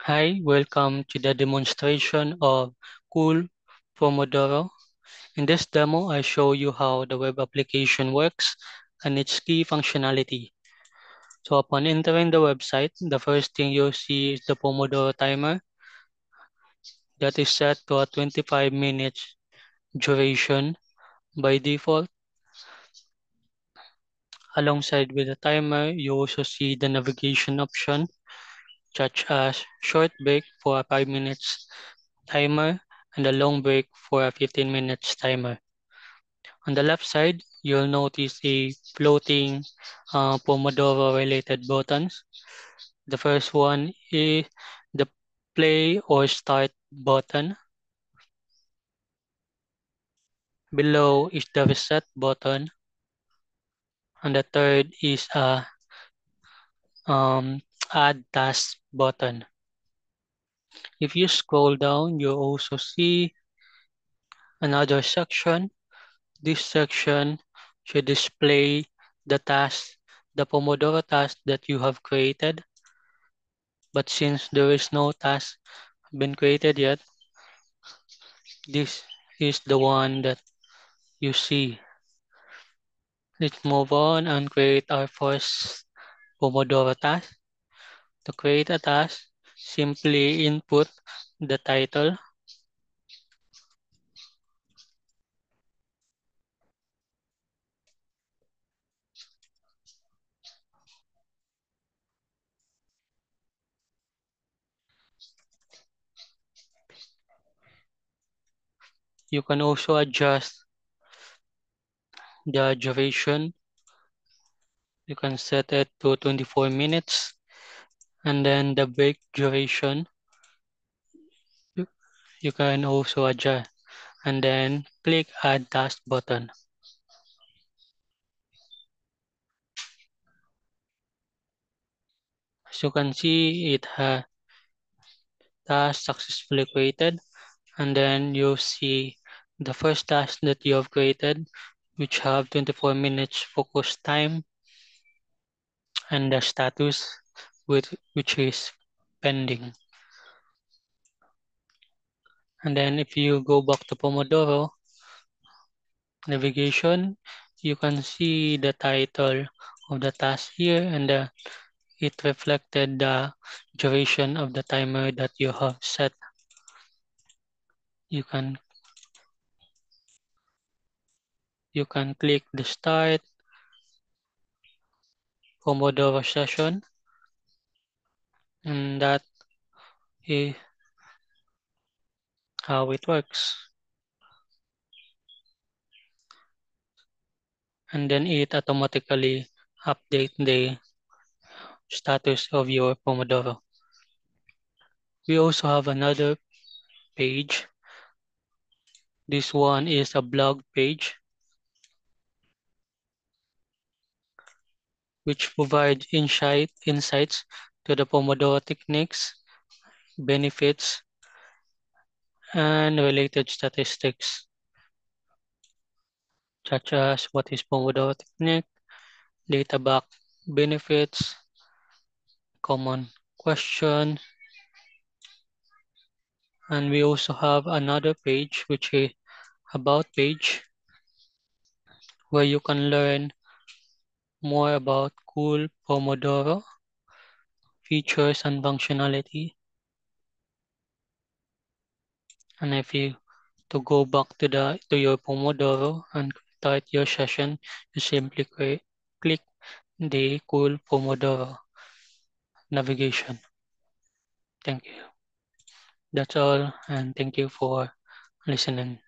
Hi, welcome to the demonstration of Cool Pomodoro. In this demo, I show you how the web application works and its key functionality. So upon entering the website, the first thing you'll see is the Pomodoro timer that is set to a 25 minutes duration by default. Alongside with the timer, you also see the navigation option such as short break for a 5 minutes timer and a long break for a 15 minutes timer. On the left side, you'll notice a floating Pomodoro related buttons. The first one is the play or start button. Below is the reset button. And the third is a add task button. If you scroll down, you'll also see another section. This section should display the task, the Pomodoro task that you have created. But since there is no task been created yet, this is the one that you see. Let's move on and create our first Pomodoro task. To create a task, simply input the title. You can also adjust the duration. You can set it to 24 minutes. And then the break duration, you can also adjust. And then click Add Task button. As you can see, it has task successfully created. And then you see the first task that you have created, which have 24 minutes focus time, and the status which is pending. And then if you go back to Pomodoro navigation, you can see the title of the task here, and it reflected the duration of the timer that you have set. You can click the start Pomodoro session, and that is how it works. And then it automatically update the status of your Pomodoro. We also have another page. This one is a blog page which provides insights to the Pomodoro techniques, benefits, and related statistics, such as what is Pomodoro technique, data-backed benefits, common questions, and we also have another page which is about page where you can learn more about Cool Pomodoro features and functionality. And if you to go back to your Pomodoro and start your session, you simply click the Cool Pomodoro navigation. Thank you. That's all, and thank you for listening.